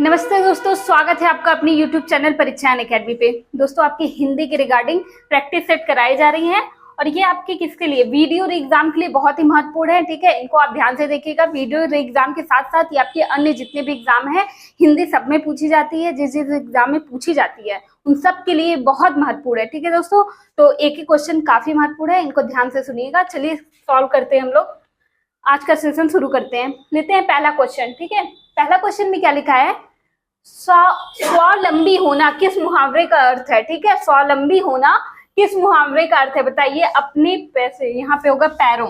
नमस्ते दोस्तों, स्वागत है आपका अपनी YouTube चैनल परीक्षा अकेडमी पे। दोस्तों, आपकी हिंदी के रिगार्डिंग प्रैक्टिस सेट कराई जा रही हैं और ये आपके किसके लिए, वीडियो एग्जाम के लिए बहुत ही महत्वपूर्ण है। ठीक है, इनको आप ध्यान से देखिएगा। वीडियो एग्जाम के साथ साथ ये आपके अन्य जितने भी एग्जाम है, हिंदी सब में पूछी जाती है, जिस एग्जाम में पूछी जाती है उन सब के लिए बहुत महत्वपूर्ण है। ठीक है दोस्तों, तो एक ही क्वेश्चन काफी महत्वपूर्ण है, इनको ध्यान से सुनिएगा। चलिए सॉल्व करते हैं हम लोग, आज का सेशन शुरू करते हैं। लेते हैं पहला क्वेश्चन। ठीक है, पहला क्वेश्चन में क्या लिखा है, स्वावलंबी होना किस मुहावरे का अर्थ है। ठीक है, स्वावलंबी होना किस मुहावरे का अर्थ है बताइए। अपने पैसे, यहाँ पे होगा पैरों,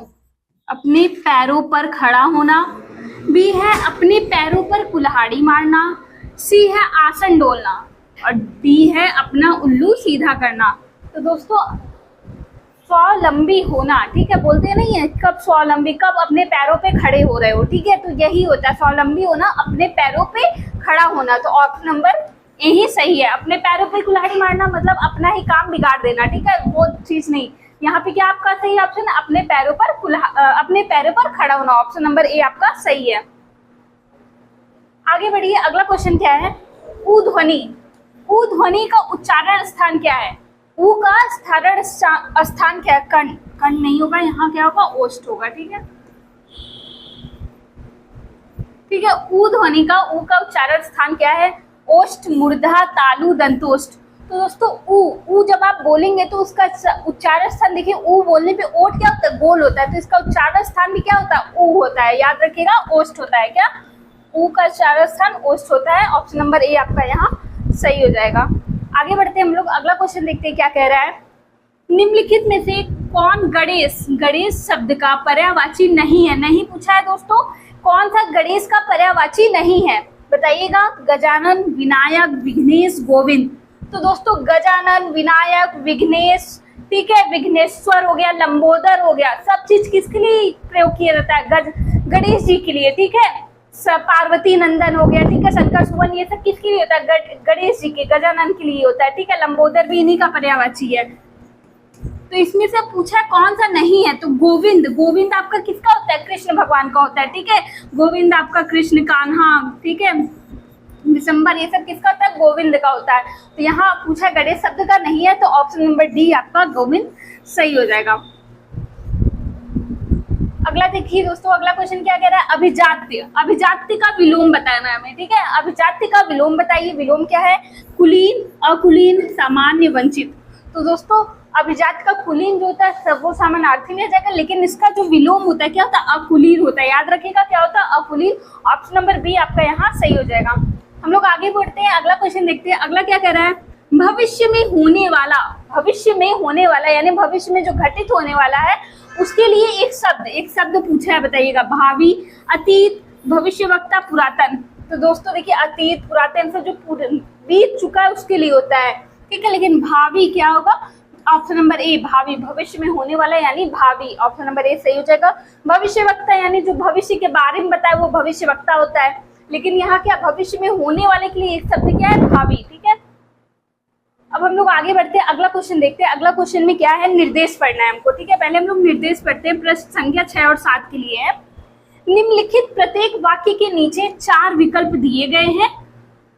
अपने पैरों पर खड़ा होना। बी है अपने पैरों पर कुल्हाड़ी मारना। सी है आसन डोलना और डी है अपना उल्लू सीधा करना। तो दोस्तों, स्वावलंबी होना, ठीक है, बोलते नहीं है कब स्वावलंबी, कब अपने पैरों पे खड़े हो रहे हो। ठीक है, तो यही होता है स्वावलंबी होना, अपने पैरों पे खड़ा होना। तो ऑप्शन नंबर ए ही सही है। अपने पैरों पे कुल्हाड़ी मारना मतलब अपना ही काम बिगाड़ देना। ठीक है, वो चीज नहीं। यहाँ पे क्या आपका सही ऑप्शन है, अपने पैरों पर खड़ा होना। ऑप्शन नंबर ए आपका सही है। आगे बढ़िए, अगला क्वेश्चन क्या है, ऊ ध्वनि। ऊ ध्वनि का उच्चारण स्थान क्या है। ऊ का उच्चारण स्थान क्या है, कण। कण नहीं होगा, यहाँ क्या होगा, ओष्ठ होगा। ठीक है, ठीक है, ऊ ध्वनि का, ऊ का उच्चारण स्थान क्या है, ओष्ठ, मूर्धा, तालु, दंतोष्ठ। तो दोस्तों, ऊ जब आप बोलेंगे तो उसका उच्चारण स्थान देखिए, ऊ बोलने पे ओठ क्या होता है, गोल होता है, तो इसका उच्चारण स्थान भी क्या होता है, ऊ होता है। याद रखिएगा, ओष्ठ होता है। क्या, ऊ का उच्चारण स्थान ओष्ठ होता है। ऑप्शन नंबर ए आपका यहाँ सही हो जाएगा। आगे बढ़ते हैं हम लोग, अगला क्वेश्चन देखते हैं क्या कह रहा है। निम्नलिखित में से कौन गणेश, गणेश शब्द का पर्यायवाची नहीं है। नहीं पूछा है दोस्तों, कौन सा गणेश का पर्यायवाची नहीं है बताइएगा। गजानन, विनायक, विघ्नेश, गोविंद। तो दोस्तों, गजानन, विनायक, विघ्नेश, ठीक है, विघ्नेश्वर हो गया, लंबोदर हो गया, सब चीज किसके लिए प्रयोग किया जाता है, गणेश जी के लिए। ठीक है, पार्वती नंदन हो गया, ठीक है, शंकर सुवन, ये सब किसके लिए होता है, गणेश जी के, गजानन के लिए होता है। ठीक है, लंबोदर भी इन्हीं का पर्यायवाची है। तो इसमें से पूछा है कौन सा नहीं है, तो गोविंद। गोविंद आपका किसका होता है, कृष्ण भगवान का होता है। ठीक है, गोविंद आपका कृष्ण, कान्हा, ठीक है, दिसंबर, ये सब किसका होता है, गोविंद का होता है। तो यहाँ पूछा गणेश शब्द का नहीं है, तो ऑप्शन नंबर डी आपका गोविंद सही हो जाएगा। अगला देखिए दोस्तों, अगला क्वेश्चन क्या कह रहा है, अभिजात्य। अभिजात्य का विलोम बताना है हमें। ठीक है, अभिजात्य का विलोम बताइए। विलोम क्या है, कुलीन, अकुलीन, सामान्य, वंचित। तो दोस्तों, अभिजात का कुलीन जो होता है सब वो समानार्थी में आ जाएगा, लेकिन इसका जो विलोम होता है क्या होता है, अकुलीन होता है। याद रखिएगा क्या होता है, अकुलीन। ऑप्शन नंबर बी आपका यहाँ सही हो जाएगा। हम लोग आगे बढ़ते हैं, अगला क्वेश्चन देखते हैं। अगला क्या कह रहा है, भविष्य में होने वाला, भविष्य में होने वाला यानी भविष्य में जो घटित होने वाला है उसके लिए एक शब्द पूछा है बताइएगा। भावी, अतीत, भविष्यवक्ता, पुरातन। तो दोस्तों देखिए, अतीत, पुरातन से जो बीत चुका है उसके लिए होता है। ठीक है, लेकिन भावी क्या होगा, ऑप्शन नंबर ए भावी, भविष्य में होने वाला यानी भावी। ऑप्शन नंबर ए सही हो जाएगा। भविष्यवक्ता यानी जो भविष्य के बारे में बताए वो भविष्यवक्ता होता है, लेकिन यहाँ क्या, भविष्य में होने वाले के लिए एक शब्द क्या है, भावी। ठीक है, अब हम लोग आगे बढ़ते हैं, अगला क्वेश्चन देखते हैं। अगला क्वेश्चन में क्या है, निर्देश पढ़ना है हमको। ठीक है, पहले हम लोग निर्देश पढ़ते हैं। प्रश्न संख्या 6 और 7 के लिए है। निम्नलिखित प्रत्येक वाक्य के नीचे 4 विकल्प दिए गए हैं,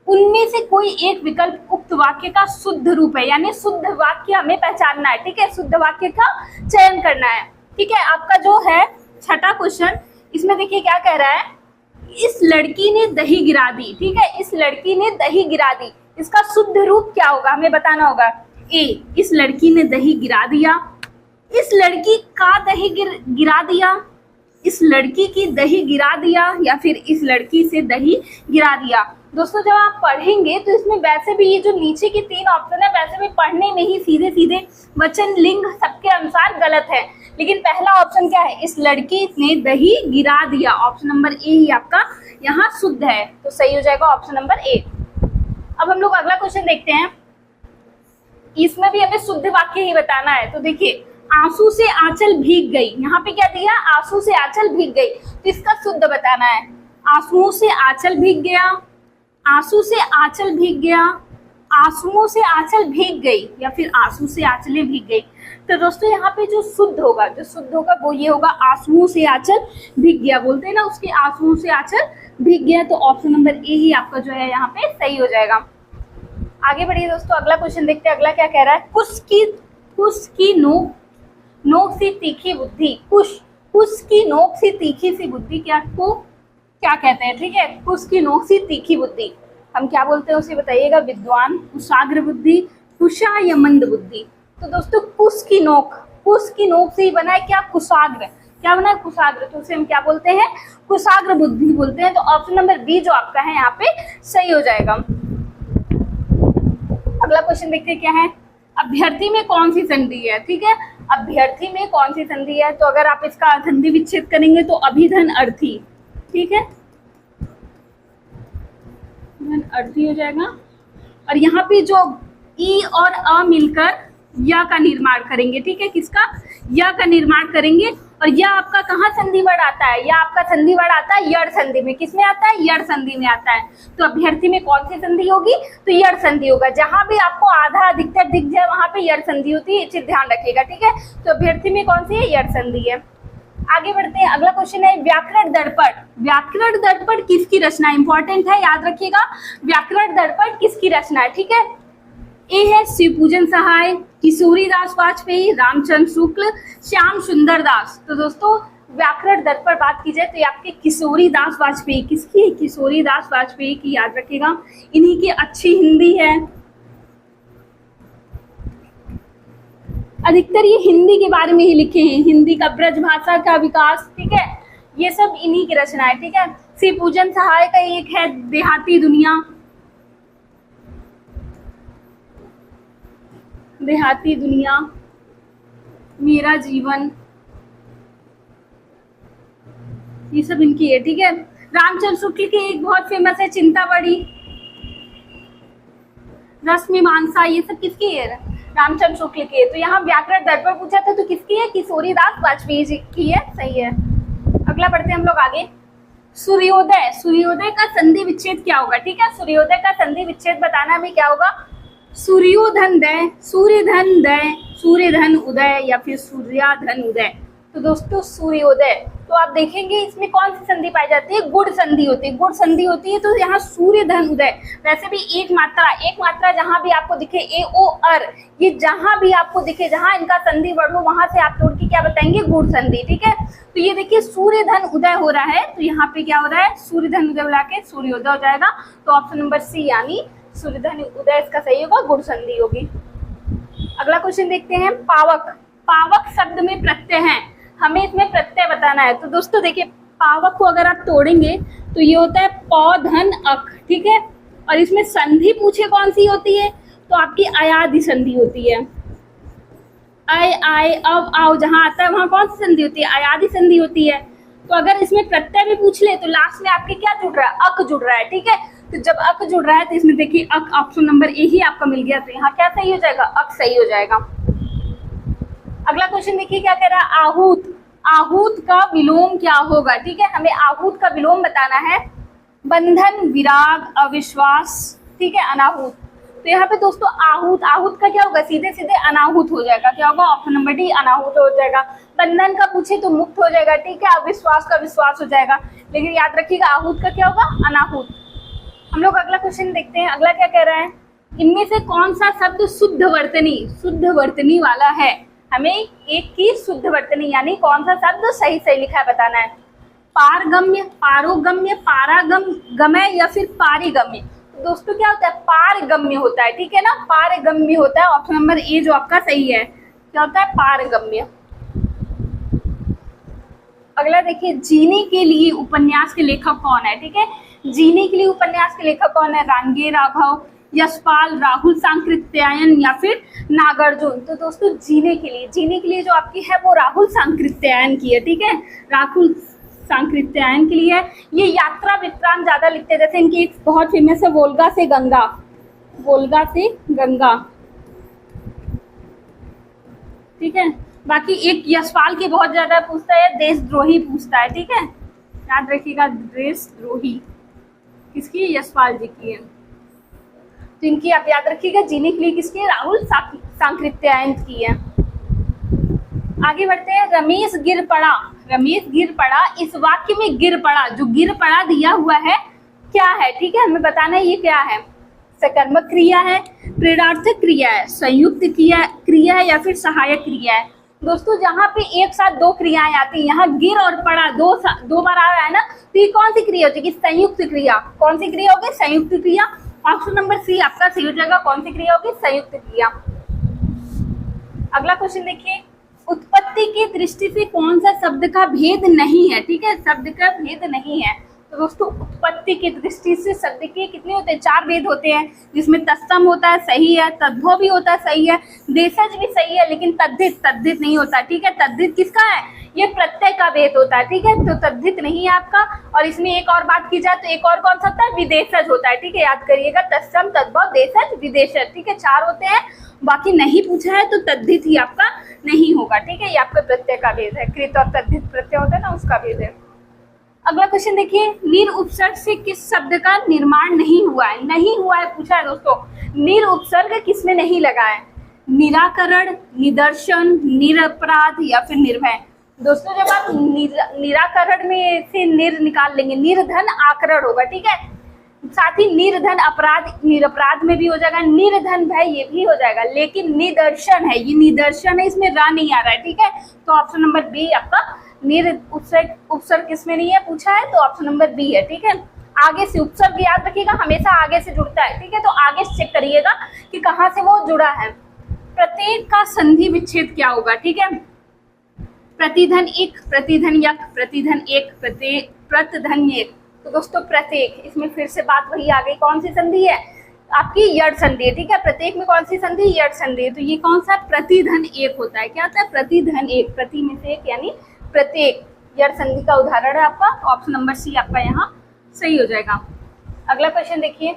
उनमें से कोई एक विकल्प उक्त वाक्य का शुद्ध रूप है, यानी शुद्ध वाक्य हमें पहचानना है। ठीक है, शुद्ध वाक्य का चयन करना है। ठीक है, आपका जो है छठा क्वेश्चन, इसमें देखिए क्या कह रहा है, इस लड़की ने दही गिरा दी। ठीक है, इस लड़की ने दही गिरा दी, इसका शुद्ध रूप क्या होगा हमें बताना होगा। ए, इस लड़की ने दही गिरा दिया, इस लड़की का दही गिरा दिया, इस लड़की की दही गिरा दिया, या फिर इस लड़की से दही गिरा दिया। दोस्तों, जब आप पढ़ेंगे तो इसमें वैसे भी ये जो नीचे की 3 ऑप्शन है वैसे भी पढ़ने में ही सीधे सीधे वचन, लिंग सबके अनुसार गलत है, लेकिन पहला ऑप्शन क्या है, इस लड़की ने दही गिरा दिया। ऑप्शन नंबर ए ही आपका यहाँ शुद्ध है, तो सही हो जाएगा ऑप्शन नंबर ए। अब हम लोग अगला क्वेश्चन देखते हैं, इसमें भी हमें शुद्ध वाक्य ही बताना है। तो देखिए, आंसू से आंचल भीग गई, यहाँ पे क्या दिया, आंसू से आंचल भीग गई, तो इसका शुद्ध बताना है। आंसू से आंचल भीग गया, आंसू से आंचल भीग गया, आंसुओं से आंचल भीग गई या फिर आंसू से आंचलें भीग गई। तो दोस्तों यहाँ पे जो शुद्ध होगा वो ये होगा, आंसुओं से आंचल भीग गया, बोलते हैं ना उसके आंसुओं से आंचल भीग गया। तो ऑप्शन नंबर ए ही आपका जो है यहाँ पे सही हो जाएगा। आगे बढ़िए दोस्तों, अगला क्वेश्चन देखते हैं। अगला क्या कह रहा है, कुश की नोक सी तीखी बुद्धि। कुश की नोक सी तीखी सी बुद्धि क्या कहते हैं, ठीक है। कुश की नोक सी तीखी बुद्धि हम क्या बोलते हैं उसे बताइएगा। विद्वान, कुशाग्र बुद्धि, कुशा या मंद बुद्धि। तो दोस्तों कुश की नोक से ही बना है क्या, कुशाग्र। क्या बना है, कुशाग्र। तो उसे हम क्या बोलते हैं, कुशाग्र बुद्धि बोलते हैं। तो ऑप्शन नंबर बी जो आपका है यहाँ पे सही हो जाएगा। अगला क्वेश्चन देखते हैं क्या है, अभ्यर्थी में कौन सी संधि है, ठीक है। अभ्यर्थी में कौन सी संधि है, तो अगर आप इसका संधि विच्छेद करेंगे तो अभिधन अर्थी, ठीक है, अर्थी हो जाएगा। और यहाँ पे जो ई और अ मिलकर या का निर्माण करेंगे, ठीक है। किसका, या का निर्माण करेंगे। और यह आपका कहाँ संधि वर्ड आता है, या आपका संधि वर्ड आता है यड़ संधि में। किसमें आता है, यड़ संधि में आता है। तो अभ्यर्थी में कौन सी संधि होगी, तो यड़ संधि होगा। जहां भी आपको आधा अधिकतर दिख जाए वहां पे यड़ संधि होती है, चीज ध्यान रखिएगा, ठीक है। तो अभ्यर्थी में कौन सी है, यड़ संधि है। आगे बढ़ते हैं, अगला क्वेश्चन है व्याकरण दर्पण। व्याकरण दर्पण किसकी रचना, इंपॉर्टेंट है, याद रखिएगा। व्याकरण दर्पण किसकी रचना है, ठीक है। ए है शिवपूजन सहाय, किशोरीदास वाजपेयी, रामचंद्र शुक्ल, श्याम सुंदर दास। तो दोस्तों व्याकरण दर्पण बात की जाए तो ये आपके किशोरीदास वाजपेयी, किसकी, किशोरीदास वाजपेयी की, याद रखिएगा। इन्हीं की अच्छी हिंदी है, अधिकतर ये हिंदी के बारे में ही लिखे हैं, हिंदी का ब्रज भाषा का विकास, ठीक है। ये सब इन्हीं की रचना है, ठीक है। शिवपूजन सहाय का एक है देहाती दुनिया, देहाती दुनिया, मेरा जीवन, ये सब इनकी है, ठीक है। रामचंद्र शुक्ल की एक बहुत फेमस है चिंता बड़ी, रश्मिमांसा, ये सब किसकी है, रामचंद्र शुक्ल की है। तो यहाँ व्याकरण दर्पण पूछा था तो किसकी है, किशोरीदास वाजपेयी जी की है, सही है। अगला बढ़ते हैं हम लोग आगे। सूर्योदय, सूर्योदय का संधि विच्छेद क्या होगा, ठीक है। सूर्योदय का संधि विच्छेद बताना भी क्या होगा, सूर्योधन दय, सूर्यधन दय, सूर्यधन उदय या फिर सूर्याधन उदय। तो दोस्तों सूर्योदय, तो आप देखेंगे इसमें कौन सी संधि पाई जाती है, गुण संधि होती है, गुण संधि होती है। तो यहाँ सूर्यधन उदय, वैसे भी एक मात्रा जहां भी आपको दिखे, ए ओ अर, ये जहां भी आपको दिखे, जहां इनका संधि वर्ण हो वहां से आप तोड़ के क्या बताएंगे, गुण संधि, ठीक है। तो ये देखिए सूर्यधन उदय हो रहा है, तो यहाँ पे क्या हो रहा है, सूर्यधन उदय बुला के सूर्योदय हो जाएगा। तो ऑप्शन नंबर सी यानी सूर्यधन उदय इसका सही होगा, गुण संधि होगी। अगला क्वेश्चन देखते हैं, पावक। पावक शब्द में प्रत्यय है, हमें इसमें प्रत्यय बताना है। तो दोस्तों देखिए पावक को अगर आप तोड़ेंगे तो ये होता है पौधन अक, ठीक है। और इसमें संधि पूछे कौन सी होती है, तो आपकी अयादि संधि होती है। अय आय अब आओ जहां आता है वहां कौन सी संधि होती है, अयादि संधि होती है। तो अगर इसमें प्रत्यय भी पूछ ले तो लास्ट में आपके क्या जुड़ रहा है, अक जुड़ रहा है, ठीक है। तो जब अक जुड़ रहा है तो इसमें देखिए अक, ऑप्शन नंबर ए ही आपका मिल गया। तो यहाँ क्या सही हो जाएगा, अक सही हो जाएगा। अगला क्वेश्चन देखिए क्या कह रहा है, आहूत। आहूत का विलोम क्या होगा, ठीक है। हमें आहूत का विलोम बताना है, बंधन, विराग, अविश्वास, ठीक है, अनाहूत। तो यहाँ पे दोस्तों आहूत, आहूत का क्या होगा, सीधे सीधे अनाहूत हो जाएगा। क्या होगा, ऑप्शन नंबर डी अनाहूत हो जाएगा। बंधन का पूछे तो मुक्त हो जाएगा, ठीक है। अविश्वास का विश्वास हो जाएगा, लेकिन याद रखिएगा आहूत का क्या होगा, अनाहूत। हम लोग अगला क्वेश्चन देखते हैं। अगला क्या कह रहा है, इनमें से कौन सा शब्द शुद्ध वर्तनी वाला है। हमें एक की शुद्ध वर्तनी यानी कौन सा शब्द सही सही लिखा है बताना है। पारगम्य, पारोगम्य, पारागम्य या फिर पारिगम्य। तो दोस्तों क्या होता है, पारगम्य होता है, ठीक है ना, पारगम्य होता है। ऑप्शन नंबर ए जो आपका सही है, क्या होता है, पारगम्य। अगला देखिए, जीने के लिए उपन्यास के लेखक कौन है, ठीक है। जीने के लिए उपन्यास के लेखक कौन है, रांगे राघव, यशपाल, राहुल सांकृत्यायन या फिर नागार्जुन। तो दोस्तों जीने के लिए जो आपकी है वो राहुल सांकृत्यायन की है, ठीक है, राहुल सांकृत्यायन के लिए। ये यात्रा वृत्तांत ज्यादा लिखते हैं, जैसे इनकी एक बहुत फेमस है वोल्गा से गंगा, वोल्गा से गंगा, ठीक है। बाकी एक यशपाल की बहुत ज्यादा पूछता है, देशद्रोही पूछता है, ठीक है, याद रखिएगा, देशद्रोही किसकी, यशपाल जी की है। तो इनकी आप याद रखिएगा, जीने के लिए किसकी है, राहुल सांकृत्यायन की है। आगे बढ़ते हैं, रमेश गिर पड़ा। रमेश गिर पड़ा, इस वाक्य में गिर पड़ा, जो गिर पड़ा दिया हुआ है क्या है, ठीक है, हमें बताना है ये क्या है। सकर्मक क्रिया है, प्रेरणार्थक क्रिया है, संयुक्त क्रिया है या फिर सहायक क्रिया है। दोस्तों जहाँ पे एक साथ दो क्रियाएं आती हैं, यहाँ गिर और पड़ा दो बार आ रहा है ना, तो ये कौन सी क्रिया होगी, संयुक्त क्रिया। कौन सी क्रिया होगी, संयुक्त क्रिया। ऑप्शन नंबर सी आपका सही हो जाएगा। कौन सी क्रिया होगी, संयुक्त क्रिया। अगला क्वेश्चन देखिए, उत्पत्ति की दृष्टि से कौन सा शब्द का भेद नहीं है, ठीक है, शब्द का भेद नहीं है। तो दोस्तों उत्पत्ति की दृष्टि से शब्द के कितने होते हैं, 4 भेद होते हैं, जिसमें तत्सम होता है, सही है, तद्भव भी होता है, सही है, देशज भी सही है, लेकिन तद्धित नहीं होता, ठीक है। तद्धित किसका है, ये प्रत्यय का भेद होता है, ठीक है, तो तद्धित नहीं है आपका। और इसमें एक और बात की जाए तो एक और कौन सा होता है, विदेशज होता है, ठीक है, याद करिएगा, तत्सम, तद्भव, देशज, विदेशज, ठीक है, 4 होते हैं। बाकी नहीं पूछा है तो तद्धित ही आपका नहीं होगा, ठीक है, ये आपका प्रत्यय का भेद है, कृत और तद्धित प्रत्यय होता है ना, उसका भेद है। अगला क्वेश्चन देखिए, निर उपसर्ग से किस शब्द का निर्माण नहीं हुआ है, नहीं हुआ है पूछा है दोस्तों। निर उपसर्ग किसमें नहीं लगा है, निराकरण, निदर्शन, निरपराध या फिर निर्भय। दोस्तों जब आप निराकरण में से निर निकाल लेंगे, निर्धन आकरण होगा, ठीक है, साथ ही निर्धन अपराध, निरपराध में भी हो जाएगा, निर्धन भय ये भी हो जाएगा, लेकिन निदर्शन है, ये निदर्शन है, इसमें रा नहीं आ रहा है, ठीक है, तो ऑप्शन नंबर बी आपका निर उपसर्ग किसमें नहीं है पूछा है, तो ऑप्शन नंबर बी है, ठीक है। आगे से उपसर्ग याद रखिएगा, हमेशा आगे से जुड़ता है, ठीक है, तो आगे से चेक करिएगा कि कहाँ से वो जुड़ा है। प्रत्येक का संधि विच्छेद क्या होगा, ठीक है, प्रतिधन एक, प्रतिधन यक, प्रतिधन एक, प्रतिधन एक। तो दोस्तों प्रत्येक, इसमें फिर से बात वही आ गई, कौन सी संधि है आपकी, यड़ संधि है, ठीक है, प्रत्येक में कौन सी संधि, यड़ संधि है, तो ये कौन सा, प्रतिधन एक होता है, क्या होता है, प्रतिधन एक, प्रति में से एक यानी प्रत्येक, यड़ संधि का उदाहरण है आपका, तो ऑप्शन नंबर सी आपका यहाँ सही हो जाएगा। अगला क्वेश्चन देखिए,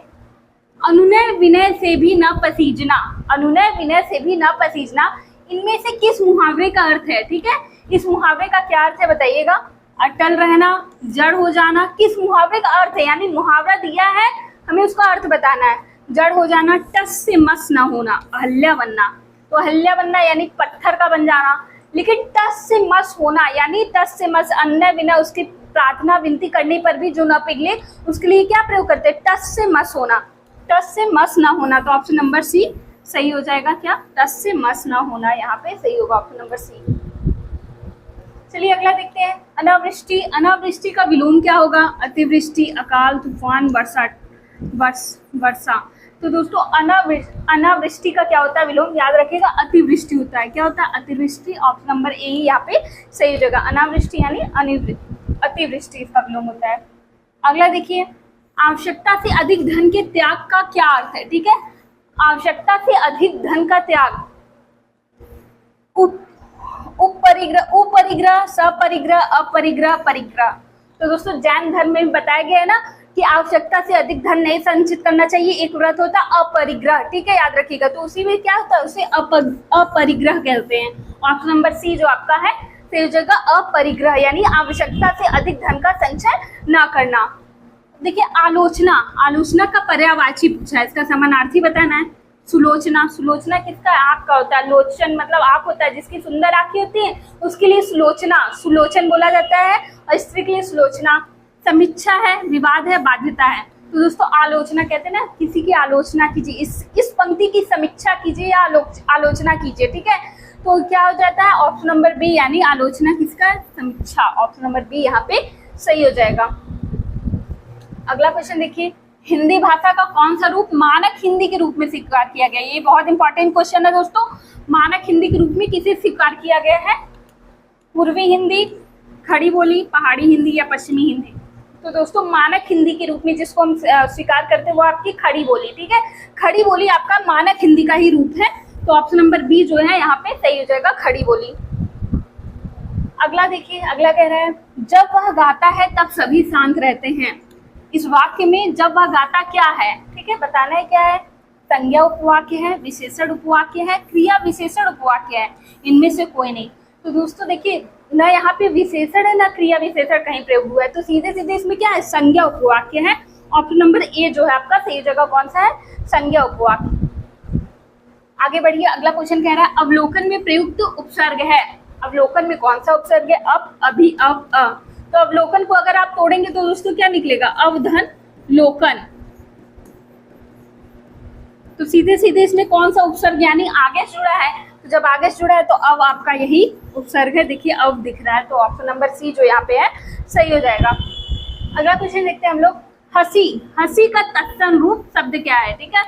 अनुनय विनय से भी न पसीजना, अनुनय विनय से भी न पसीजना, इनमें से किस मुहावरे का अर्थ है, ठीक है, इस मुहावरे का क्या अर्थ है बताइएगा। अटल रहना, जड़ हो जाना, किस मुहावरे का अर्थ है, यानी मुहावरा दिया है हमें उसका अर्थ बताना है। जड़ हो जाना, टस से मस न होना, अहल्या बनना, तो अहल्या बनना यानी पत्थर का बन जाना, लेकिन टस से मस होना यानी टस से मस, अन्य बिना उसकी प्रार्थना विनती करने पर भी जो न पिघले, उसके लिए क्या प्रयोग करते हैं, टस से मस होना, टस से मस ना होना, तो ऑप्शन नंबर सी सही हो जाएगा, क्या, टस से मस ना होना, यहाँ पे सही होगा ऑप्शन नंबर सी। चलिए अगला देखते हैं, अनावृष्टि। अनावृष्टि का विलोम क्या होगा, अतिवृष्टि, अकाल, तूफान, वर्षा। तो दोस्तों अनावृष्टि का क्या होता है विलोम, याद रखिएगा, अतिवृष्टि होता है, क्या होता है, अतिवृष्टि, ऑप्शन नंबर ए ही यहाँ पे सही हो जाएगा। अनावृष्टि यानी अतिवृष्टि, इसका विलोम होता है। अगला देखिए, आवश्यकता से अधिक धन के त्याग का क्या अर्थ है, ठीक है, आवश्यकता से अधिक धन का त्याग, उपरिग्रह, सपरिग्रह, अपरिग्रह, परिग्रह। तो दोस्तों जैन धर्म में बताया गया है ना कि आवश्यकता से अधिक धन नहीं संचित करना चाहिए, एक व्रत होता है अपरिग्रह, ठीक है, याद रखिएगा, तो उसी में क्या होता है, उसे अपरिग्रह कहते हैं। ऑप्शन नंबर सी जो आपका है सही हो जाएगा, अपरिग्रह यानी आवश्यकता से अधिक धन का संचय ना करना। देखिए आलोचना का पर्यायवाची पूछा है, इसका समानार्थी बताना है। सुलोचना, सुलोचना किसका आँख का होता है, लोचन मतलब आँख होता है, जिसकी सुंदर आँखें होती है उसके लिए सुलोचन बोला जाता है, और स्त्री के लिए सुलोचना। समीक्षा है, विवाद है, बाध्यता है, तो दोस्तों आलोचना कहते हैं ना, किसी की आलोचना कीजिए, इस पंक्ति की समीक्षा कीजिए या आलोचना कीजिए, ठीक है, तो क्या हो जाता है ऑप्शन नंबर बी, यानी आलोचना किसका, समीक्षा, ऑप्शन नंबर बी यहाँ पे सही हो जाएगा। अगला क्वेश्चन देखिए, हिंदी भाषा का कौन सा रूप मानक हिंदी के रूप में स्वीकार किया गया, ये बहुत इंपॉर्टेंट क्वेश्चन है दोस्तों। मानक हिंदी के रूप में किसे स्वीकार किया गया है, पूर्वी हिंदी, खड़ी बोली, पहाड़ी हिंदी या पश्चिमी हिंदी। तो दोस्तों मानक हिंदी के रूप में जिसको हम स्वीकार करते हैं वो आपकी खड़ी बोली, ठीक है, खड़ी बोली आपका मानक हिंदी का ही रूप है, तो ऑप्शन नंबर बी जो है यहाँ पे सही हो जाएगा, खड़ी बोली। अगला देखिए, अगला कह रहा है, जब वह गाता है तब सभी शांत रहते हैं। इस वाक्य में जब वह गाता क्या है, ठीक है, बताना है क्या है, संज्ञा उपवाक्य है, विशेषण उपवाक्य है, क्रिया विशेषण उपवाक्य है, इनमें से कोई नहीं। तो दोस्तों देखिए ना यहाँ पे विशेषण है ना क्रिया विशेषण कहीं प्रयोग हुआ है, तो सीधे सीधे इसमें क्या है, संज्ञा उपवाक्य है, ऑप्शन नंबर ए जो है आपका सही जगह कौन सा है, संज्ञा उपवाक। आगे बढ़िए, अगला क्वेश्चन कह रहा है अवलोकन में प्रयुक्त उपसर्ग है। अवलोकन में कौन सा उपसर्ग है, अप, अभी, अप, अ। तो अवलोकन को अगर आप तोड़ेंगे तो दोस्तों क्या निकलेगा, अवधन लोकन। तो सीधे सीधे इसमें कौन सा उपसर्ग यानी आगे जुड़ा है, तो जब आगे जुड़ा है तो अब आपका यही उपसर्ग है, देखिए अब दिख रहा है, तो ऑप्शन नंबर सी जो यहाँ पे है सही हो जाएगा। अगला क्वेश्चन देखते हैं हम लोग, हंसी, हंसी का तत्सम रूप शब्द क्या है, ठीक है,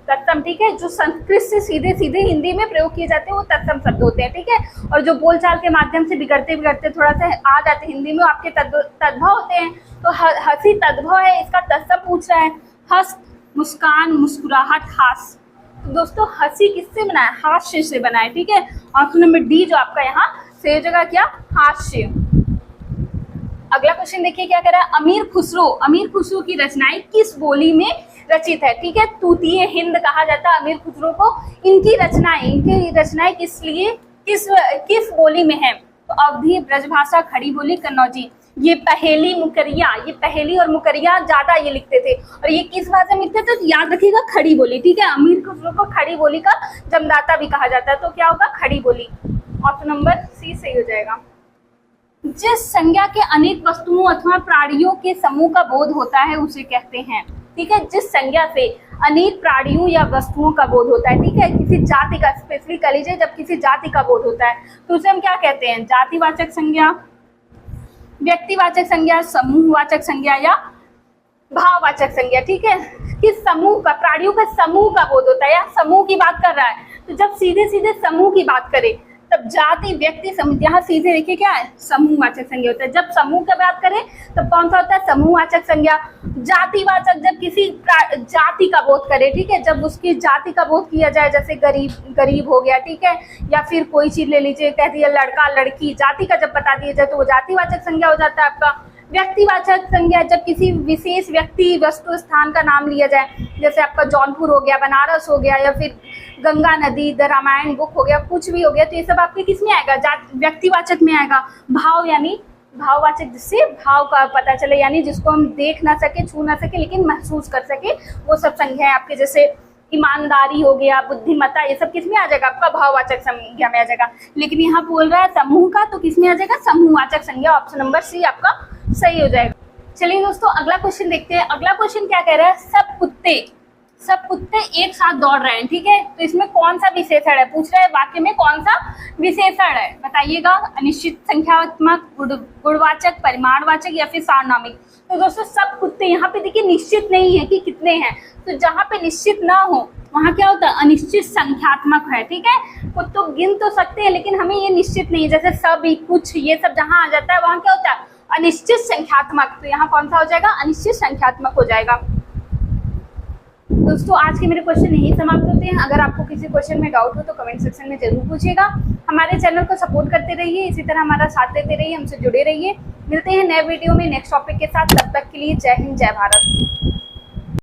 तत्सम, ठीक है, जो संस्कृत से सीधे सीधे हिंदी में प्रयोग किए जाते हैं वो तत्सम शब्द होते हैं, ठीक है, और जो बोलचाल के माध्यम से बिगड़ते बिगड़ते थोड़ा सा आ जाते हैं हिंदी में, वो आपके तद्भव होते हैं। तो हंसी तद्भव है, इसका तत्सम पूछ रहा है, हंस, मुस्कान, मुस्कुराहट, हास। तो दोस्तों हंसी किससे बना है, हास्य से बना है, ठीक है, ऑप्शन नंबर डी जो आपका यहाँ सही जगह क्या, हास्य। अगला क्वेश्चन देखिए क्या कह रहा है, अमीर खुसरो, अमीर खुसरो की रचनाएं किस बोली में रचित है, ठीक है, तूतीय हिंद कहा जाता है अमीर खुसरो को। इनकी रचनाएं किस लिए किस बोली में है, तो अवधी, ब्रजभाषा, खड़ी बोली, कन्नौजी। ये पहेली मुकरिया, ये पहेली और मुकरिया ज्यादा ये लिखते थे, और ये किस भाषा में लिखते थे, तो याद रखिएगा खड़ी बोली, ठीक है, अमीर खुसरो को खड़ी बोली का जन्मदाता भी कहा जाता है, तो क्या होगा, खड़ी बोली। ऑप्शन नंबर सी सही हो जाएगा। जिस संज्ञा के अनेक वस्तुओं अथवा प्राणियों के समूह का बोध होता है उसे कहते हैं, ठीक है, जिस संज्ञा से अनेक प्राणियों या वस्तुओं का बोध होता है, ठीक है, किसी जाति का, स्पेशली कह लीजिए जब किसी जाति का बोध होता है तो उसे हम क्या कहते हैं, जातिवाचक संज्ञा, व्यक्तिवाचक संज्ञा, समूहवाचक संज्ञा या भाववाचक संज्ञा, ठीक है, किस समूह का, प्राणियों का समूह का बोध होता है या समूह की बात कर रहा है, तो जब सीधे सीधे समूह की बात करें तब जाति, व्यक्ति, समूह, यहाँ सीधे देखिए क्या है, समूहवाचक संज्ञा होता है। जब समूह की बात करें तब कौन सा होता है, समूहवाचक संज्ञा। जातिवाचक जब किसी जाति का बोध करे, ठीक है, जब उसकी जाति का बोध किया जाए, जैसे गरीब हो गया, ठीक है, या फिर कोई चीज ले लीजिए, कह दिया लड़का लड़की, जाति का जब बता दिया जाए तो वो जातिवाचक संज्ञा हो जाता है आपका। व्यक्तिवाचक संज्ञा जब किसी विशेष व्यक्ति, वस्तु, स्थान का नाम लिया जाए, जैसे आपका जौनपुर हो गया, बनारस हो गया, या फिर गंगा नदी, द रामायण बुक हो गया, कुछ भी हो गया, तो ये सब आपके किस में आएगा, व्यक्तिवाचक में आएगा। भाव यानी भाववाचक, जिससे भाव का पता चले, यानी जिसको हम देख ना सके, छू ना सके, लेकिन महसूस कर सके, वो सब संज्ञा आपके, जैसे ईमानदारी हो गया, बुद्धिमत्ता, ये सब किस में आ जाएगा, आपका भाववाचक संज्ञा में आ जाएगा। लेकिन यहाँ बोल रहा है समूह का, तो किस में आ जाएगा, समूहवाचक संज्ञा, ऑप्शन नंबर सी आपका सही हो जाएगा। चलिए दोस्तों अगला क्वेश्चन देखते हैं। अगला क्वेश्चन क्या कह रहा है, सब कुत्ते एक साथ दौड़ रहे हैं, ठीक है, तो इसमें कौन सा विशेषण है, पूछ रहा है वाक्य में कौन सा विशेषण है, बताइएगा, अनिश्चित संख्यात्मक, गुणवाचक, परिमाणवाचक या फिर सार्वनामिक। तो दोस्तों सब कुत्ते, यहाँ पे देखिए निश्चित नहीं है कि कितने हैं, तो जहाँ पे निश्चित ना हो वहाँ क्या होता है, अनिश्चित संख्यात्मक है, ठीक है, कुत्तों गिन तो सकते हैं लेकिन हमें ये निश्चित नहीं है, जैसे सब, कुछ, ये सब जहाँ आ जाता है वहाँ क्या होता है, अनिश्चित संख्यात्मक, तो यहाँ कौन सा हो जाएगा, अनिश्चित संख्यात्मक हो जाएगा। दोस्तों आज के मेरे क्वेश्चन यही समाप्त होते हैं। अगर आपको किसी क्वेश्चन में डाउट हो तो कमेंट सेक्शन में जरूर पूछिएगा। हमारे चैनल को सपोर्ट करते रहिए, इसी तरह हमारा साथ देते रहिए, हमसे जुड़े रहिए। मिलते हैं नए वीडियो में नेक्स्ट टॉपिक के साथ, तब तक के लिए जय हिंद, जय भारत।